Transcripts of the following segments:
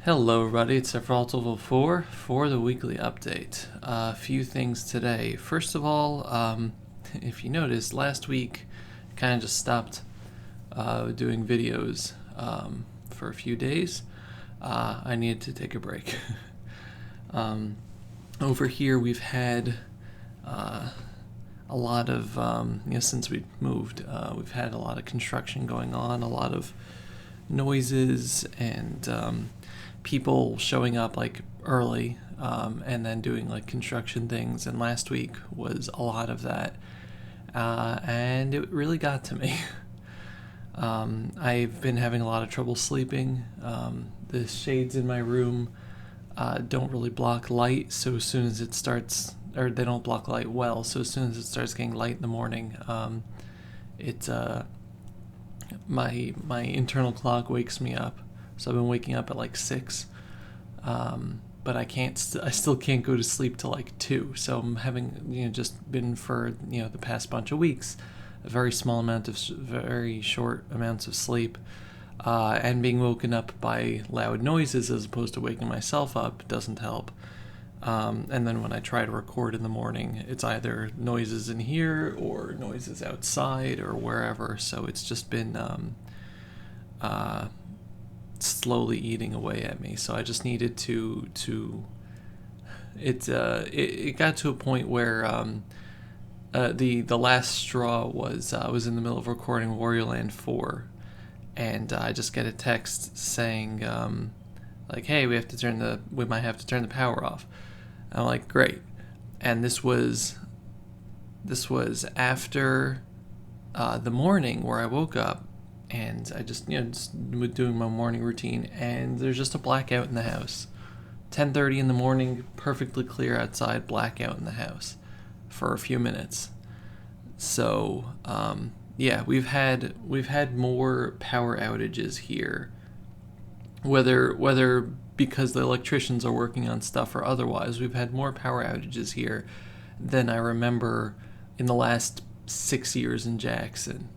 Hello everybody, it's Sephiroth4 for the weekly update. A few things today. First of all, if you noticed, last week I kind of just stopped doing videos for a few days. I needed to take a break. Over here we've had a lot of, since we moved, we've had a lot of construction going on, a lot of noises and people showing up like early and then doing like construction things, and last week was a lot of that, and it really got to me. I've been having a lot of trouble sleeping. The shades in my room don't really block light, so as soon as it starts, or they don't block light well, so as soon as it starts getting light in the morning, my internal clock wakes me up. So I've been waking up at like 6, but I still can't go to sleep till like 2. So I'm having, just been for, the past bunch of weeks, a very short amounts of sleep, and being woken up by loud noises as opposed to waking myself up doesn't help. And then when I try to record in the morning, it's either noises in here or noises outside or wherever. So it's just been slowly eating away at me. So I just needed to it got to a point where the last straw was I was in the middle of recording Warrior Land 4, and I just get a text saying like, hey, we might have to turn the power off. And I'm like, great. And this was after the morning where I woke up, and I just doing my morning routine, and there's just a blackout in the house. 10:30 in the morning, perfectly clear outside, blackout in the house for a few minutes. So we've had more power outages here, whether because the electricians are working on stuff or otherwise. We've had more power outages here than I remember in the last 6 years in Jackson.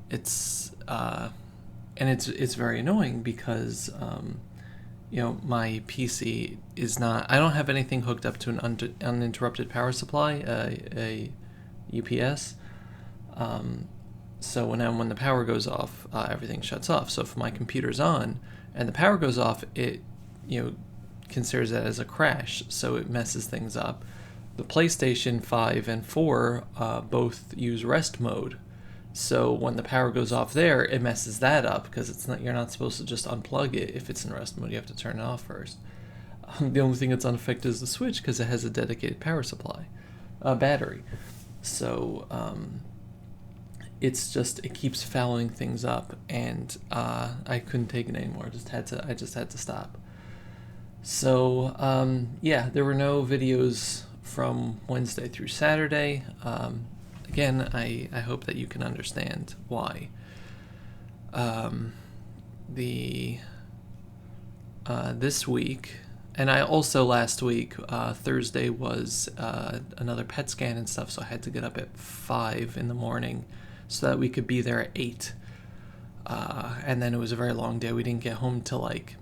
It's very annoying because my PC is not. I don't have anything hooked up to an uninterrupted power supply, a UPS. So when the power goes off, everything shuts off. So if my computer's on and the power goes off, it considers that as a crash, so it messes things up. The PlayStation 5 and 4 both use rest mode. So when the power goes off there, it messes that up because you're not supposed to just unplug it if it's in rest mode. You have to turn it off first. The only thing that's unaffected is the Switch because it has a dedicated power supply, battery. So it keeps fouling things up, and I couldn't take it anymore. I just had to stop. So there were no videos from Wednesday through Saturday. Again, I hope that you can understand why. This week, and I also last week, Thursday was another PET scan and stuff, so I had to get up at 5 in the morning so that we could be there at 8. And then it was a very long day. We didn't get home till like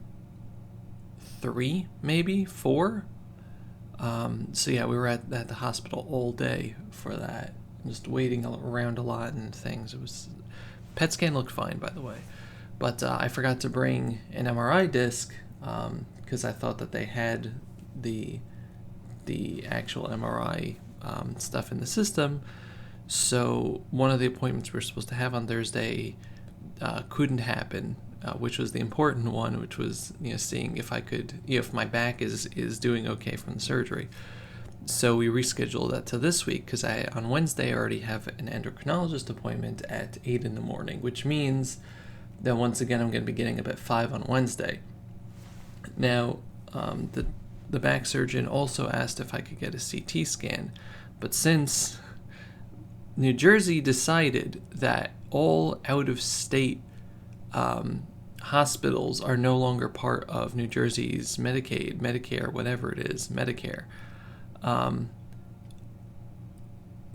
3, maybe 4. We were at the hospital all day for that, just waiting around a lot and things. It was PET scan looked fine, by the way, but I forgot to bring an MRI disc because I thought that they had the actual MRI stuff in the system. So one of the appointments we were supposed to have on Thursday couldn't happen, which was the important one, which was seeing if I could, if my back is doing okay from the surgery. So we rescheduled that to this week because on Wednesday I already have an endocrinologist appointment at 8 in the morning, which means that once again I'm going to be getting up at 5 on Wednesday. Now, the back surgeon also asked if I could get a CT scan, but since New Jersey decided that all out-of-state hospitals are no longer part of New Jersey's Medicaid, Medicare, whatever it is, Medicare,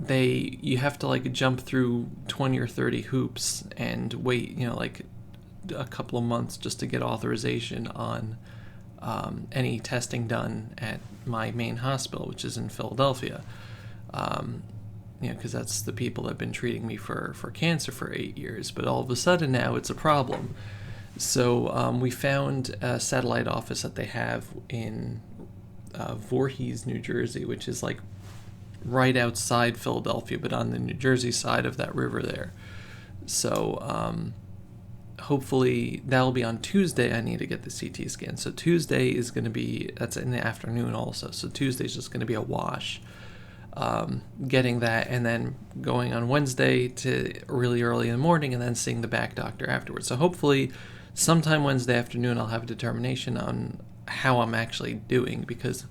you have to like jump through 20 or 30 hoops and wait, a couple of months just to get authorization on any testing done at my main hospital, which is in Philadelphia. Because that's the people that have been treating me for cancer for 8 years. But all of a sudden now it's a problem. So we found a satellite office that they have in Voorhees, New Jersey, which is like right outside Philadelphia, but on the New Jersey side of that river there. So hopefully that'll be on Tuesday. I need to get the CT scan. So Tuesday is going to be, that's in the afternoon also. So Tuesday's just going to be a wash. Getting that and then going on Wednesday to really early in the morning and then seeing the back doctor afterwards. So hopefully sometime Wednesday afternoon I'll have a determination on how I'm actually doing, because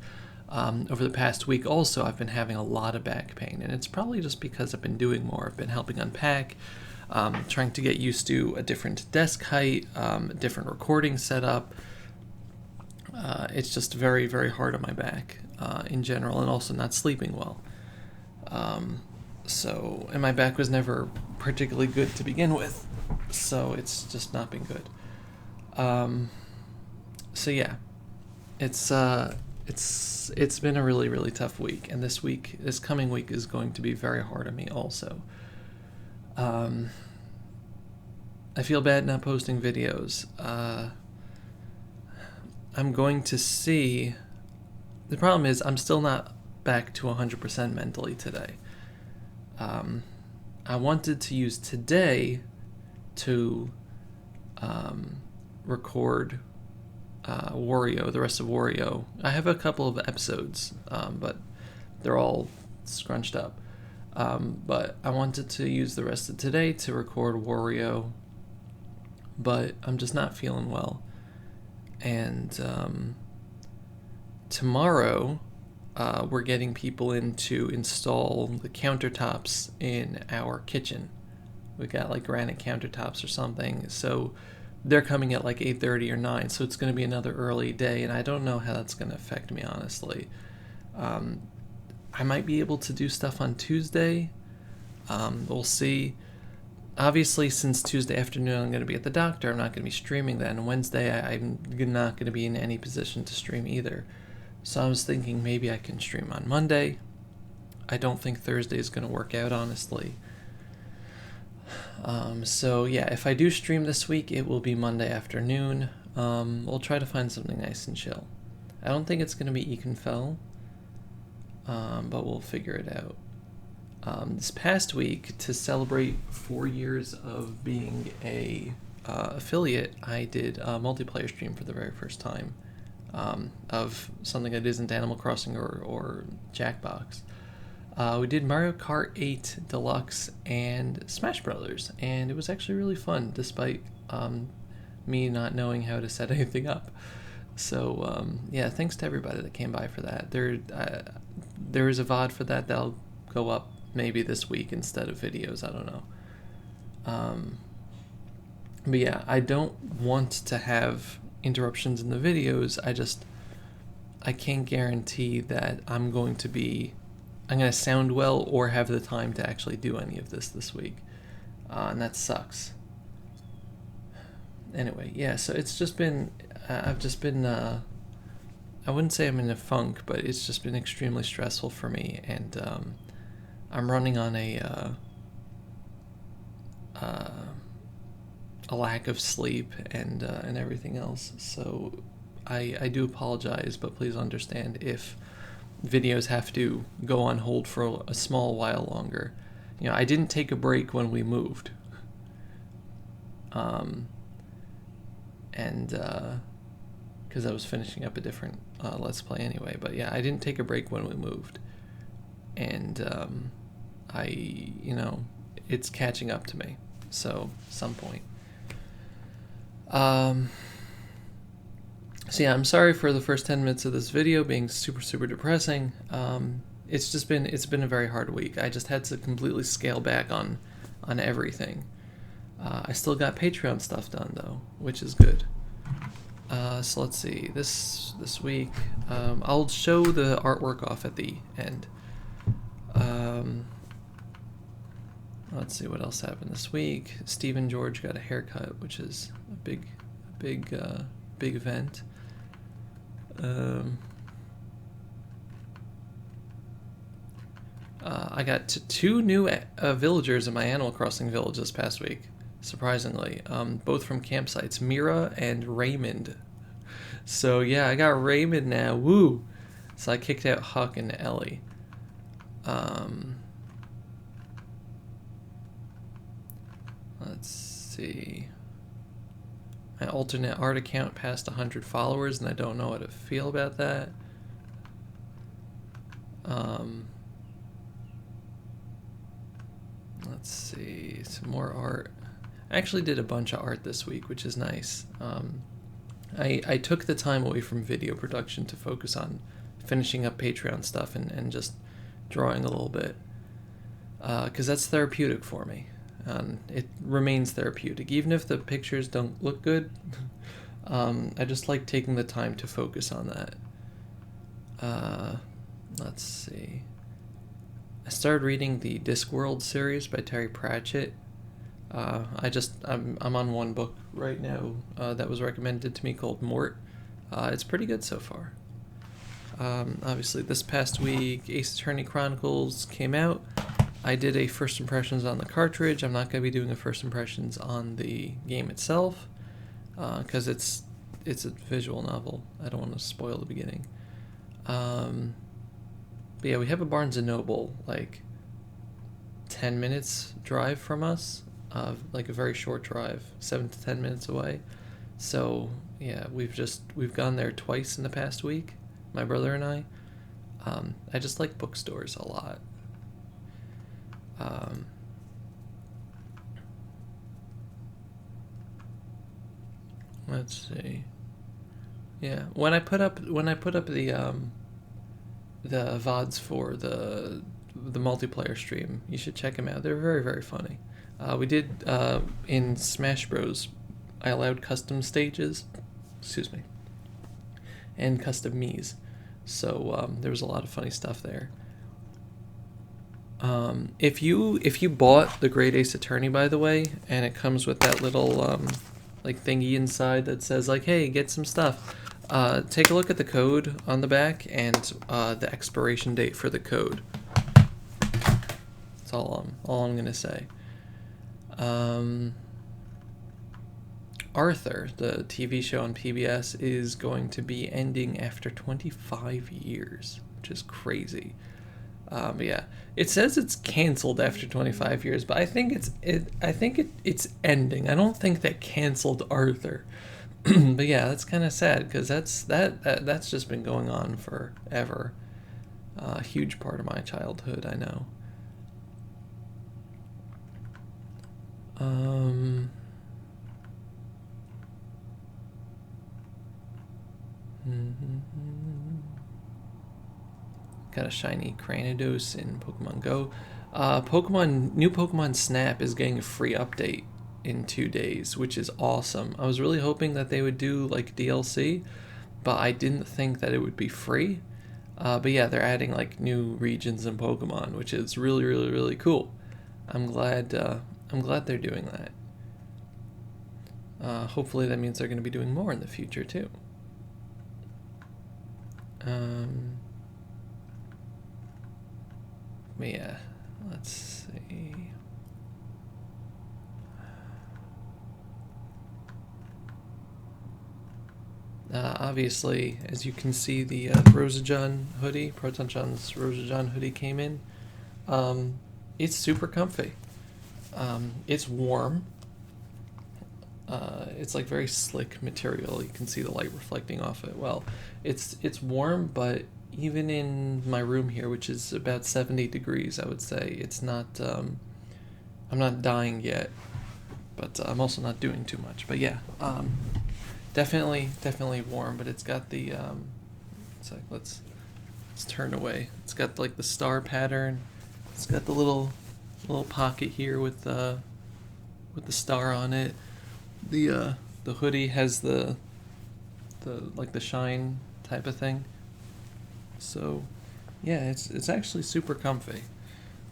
over the past week also I've been having a lot of back pain, and it's probably just because I've been doing more. I've been helping unpack, trying to get used to a different desk height, a different recording setup. It's just very, very hard on my back in general, and also not sleeping well. And my back was never particularly good to begin with, so it's just not been good. So yeah, it's been a really, really tough week, and this coming week is going to be very hard on me also. I feel bad not posting videos. I'm going to see. The problem is I'm still not back to 100% mentally today. I wanted to use today to record Wario, the rest of Wario. I have a couple of episodes, but they're all scrunched up. But I wanted to use the rest of today to record Wario, but I'm just not feeling well. And tomorrow we're getting people in to install the countertops in our kitchen. We got like granite countertops or something, so they're coming at like 8:30 or 9, so it's going to be another early day, and I don't know how that's going to affect me, honestly. I might be able to do stuff on Tuesday. We'll see. Obviously, since Tuesday afternoon I'm going to be at the doctor, I'm not going to be streaming then. Wednesday, I'm not going to be in any position to stream either. So I was thinking maybe I can stream on Monday. I don't think Thursday is going to work out, honestly. So yeah, if I do stream this week, it will be Monday afternoon. We'll try to find something nice and chill. I don't think it's going to be Econfell, but we'll figure it out. This past week, to celebrate 4 years of being a affiliate, I did a multiplayer stream for the very first time of something that isn't Animal Crossing or Jackbox. We did Mario Kart 8 Deluxe and Smash Brothers, and it was actually really fun, despite me not knowing how to set anything up. So yeah, thanks to everybody that came by for that. There is a VOD for that that'll go up maybe this week instead of videos. I don't know. But yeah, I don't want to have interruptions in the videos. I can't guarantee that I'm going to sound well or have the time to actually do any of this week. And that sucks. Anyway, yeah, so it's just been, I've just been, I wouldn't say I'm in a funk, but it's just been extremely stressful for me, and I'm running on a lack of sleep and everything else. So I do apologize, but please understand if videos have to go on hold for a small while longer. You know, I didn't take a break when we moved. Because I was finishing up a different Let's Play anyway. But yeah, I didn't take a break when we moved. And it's catching up to me. So, some point. So yeah, I'm sorry for the first 10 minutes of this video being super, super depressing. It's been a very hard week. I just had to completely scale back on everything. I still got Patreon stuff done though, which is good. So let's see, this week, I'll show the artwork off at the end. Let's see what else happened this week. Stephen George got a haircut, which is a big event. I got two new villagers in my Animal Crossing village this past week, surprisingly. Both from campsites, Mira and Raymond. So yeah, I got Raymond now. Woo! So I kicked out Huck and Ellie. Let's see. My alternate art account passed 100 followers, and I don't know how to feel about that. Let's see, some more art. I actually did a bunch of art this week, which is nice. I took the time away from video production to focus on finishing up Patreon stuff and just drawing a little bit. Because that's therapeutic for me. It remains therapeutic. Even if the pictures don't look good, I just like taking the time to focus on that. Let's see. I started reading the Discworld series by Terry Pratchett. I'm on one book right now that was recommended to me called Mort. It's pretty good so far. Obviously, this past week, Ace Attorney Chronicles came out. I did a first impressions on the cartridge. I'm not going to be doing a first impressions on the game itself because it's a visual novel. I don't want to spoil the beginning. But yeah, we have a Barnes & Noble, like 10 minutes drive from us, like a very short drive, 7 to 10 minutes away. So yeah, we've gone there twice in the past week, my brother and I. I just like bookstores a lot. Let's see. Yeah, when I put up the VODs for the multiplayer stream, you should check them out. They're very, very funny. We did in Smash Bros. I allowed custom stages, and custom Miis. So there was a lot of funny stuff there. If you bought the Great Ace Attorney, by the way, and it comes with that little like thingy inside that says like, hey, get some stuff. Take a look at the code on the back and the expiration date for the code. That's all I'm gonna say. Arthur, the TV show on PBS, is going to be ending after 25 years, which is crazy. Yeah, it says it's canceled after 25 years, but I think it's ending. I don't think they canceled Arthur. But yeah, that's kind of sad because that's just been going on forever. A huge part of my childhood, I know. Got a shiny Cranidos in Pokemon Go. New Pokemon Snap is getting a free update in 2 days, which is awesome. I was really hoping that they would do like DLC, but I didn't think that it would be free. But yeah, they're adding like new regions in Pokemon, which is really, really, really cool. I'm glad they're doing that. Hopefully that means they're going to be doing more in the future too. But yeah, let's see. Obviously, as you can see, the Rosajon hoodie, Protonjon's Rosajon hoodie came in. It's super comfy. It's warm. It's like very slick material. You can see the light reflecting off it. Well, it's warm, but even in my room here, which is about 70 degrees, I would say it's not. I'm not dying yet, but I'm also not doing too much. But yeah, definitely warm. But it's got the. It's like let's turn away. It's got like the star pattern. It's got the little pocket here with the star on it. The hoodie has the like the shine type of thing. So yeah, it's actually super comfy.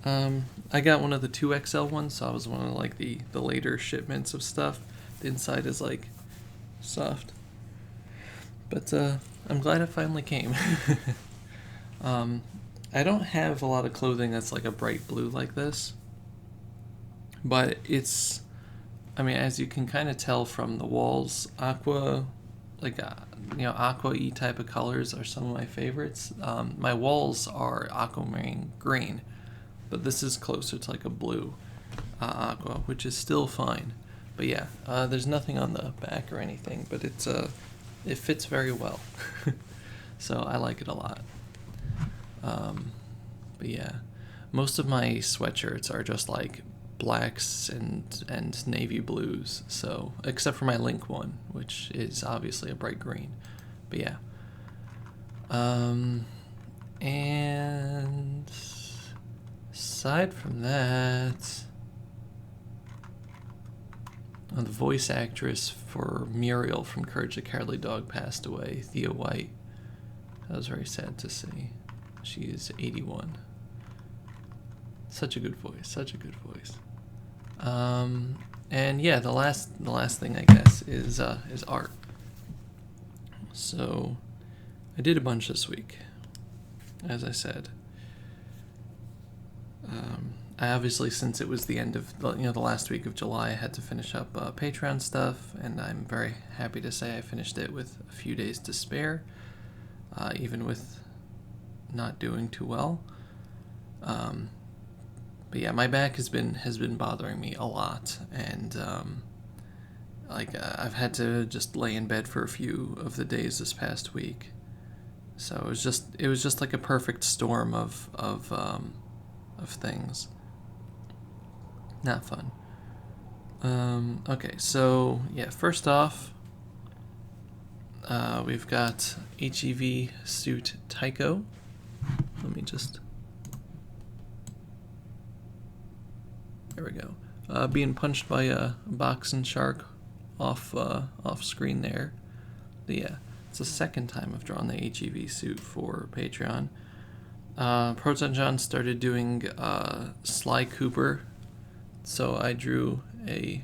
I got one of the 2XL ones, so I was one of like the later shipments of stuff. The inside is like soft, but I'm glad it finally came. I don't have a lot of clothing that's like a bright blue like this, but it's, I mean, as you can kind of tell from the walls, aqua, like aqua-y type of colors are some of my favorites. My walls are aquamarine green, but this is closer to like a blue aqua, which is still fine. But yeah, there's nothing on the back or anything, but it fits very well. So I like it a lot. But yeah, most of my sweatshirts are just like blacks and navy blues. So except for my Link one, which is obviously a bright green. But yeah. And aside from that, the voice actress for Muriel from Courage the Cowardly Dog passed away, Thea White. That was very sad to see. She is 81. Such a good voice. Such a good voice. And yeah, the last thing I guess is art. So I did a bunch this week, as I said. I obviously, since it was the end of the last week of July, I had to finish up Patreon stuff, and I'm very happy to say I finished it with a few days to spare, even with not doing too well. But yeah, my back has been bothering me a lot, and I've had to just lay in bed for a few of the days this past week. So it was just like a perfect storm of things. Not fun. Okay, so yeah, first off, we've got HEV suit Tycho. Let me just. There we go. Being punched by a boxing shark off screen there. But yeah, it's the second time I've drawn the HEV suit for Patreon. Proton John started doing Sly Cooper, so I drew a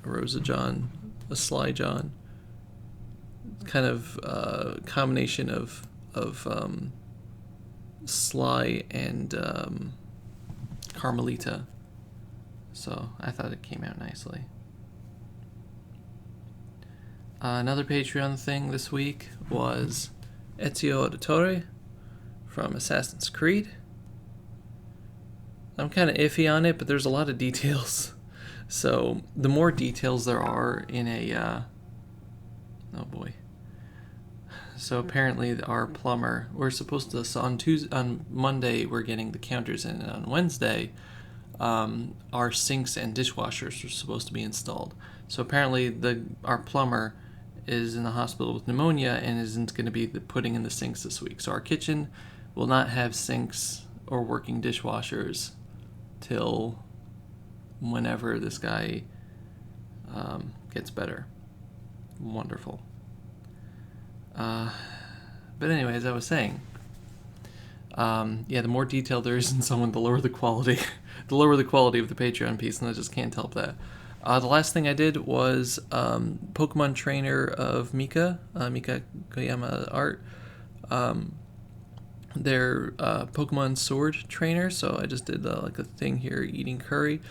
Rosa John, a Sly John, kind of combination of Sly and Carmelita. So I thought it came out nicely. Another Patreon thing this week was Ezio Auditore from Assassin's Creed. I'm kind of iffy on it, but there's a lot of details. So the more details there are in a... oh boy. So apparently our plumber, we're supposed to, so on Monday we're getting the counters in, and on Wednesday our sinks and dishwashers are supposed to be installed. So apparently our plumber is in the hospital with pneumonia and isn't going to be putting in the sinks this week. So our kitchen will not have sinks or working dishwashers till whenever this guy gets better. Wonderful. But anyway, as I was saying, the more detail there is in someone, the lower the quality. The lower the quality of the Patreon piece, and I just can't help that. The last thing I did was Pokemon trainer of Mika K art. Their Pokemon sword trainer, so I just did like a thing here, eating curry.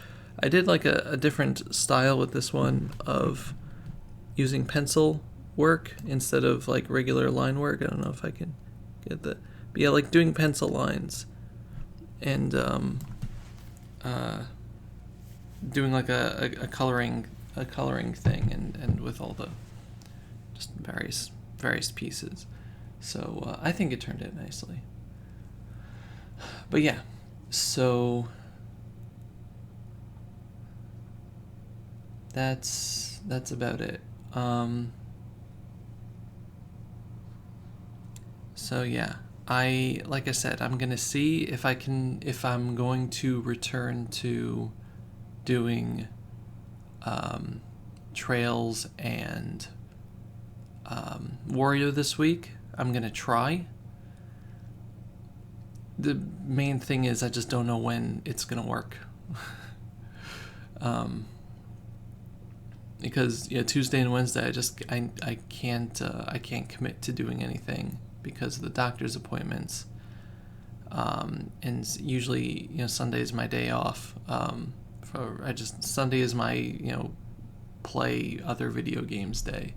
I did like a different style with this one of using pencil work instead of like regular line work. I don't know if I can get that. But yeah, like doing pencil lines and doing like a coloring thing and with all the just various pieces. So I think it turned out nicely. But yeah, so that's about it. So yeah, like I said, I'm gonna see if I'm going to return to doing trails and Wario this week. I'm gonna try. the main thing is I just don't know when it's gonna work. Because Tuesday and Wednesday I can't commit to doing anything because of the doctor's appointments. And usually Sunday is my day off. Sunday is my play other video games day.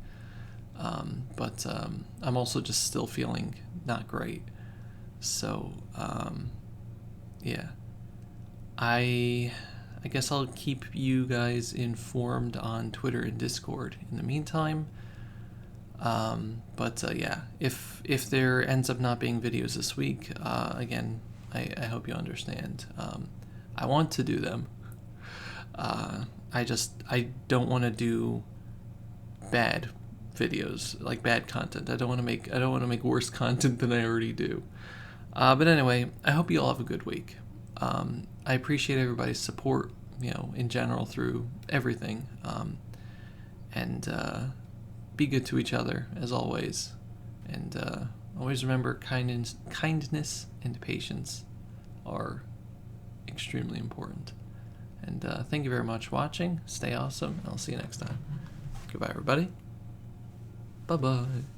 But I'm also just still feeling not great. So yeah, I guess I'll keep you guys informed on Twitter and Discord in the meantime. But yeah, if there ends up not being videos this week, again, I hope you understand. I want to do them. I don't want to do bad videos, like bad content. I don't want to make worse content than I already do. But anyway, I hope you all have a good week. I appreciate everybody's support, in general through everything. And be good to each other as always. And always remember kindness and patience are extremely important. And thank you very much for watching. Stay awesome. I'll see you next time. Goodbye, everybody. Bye-bye.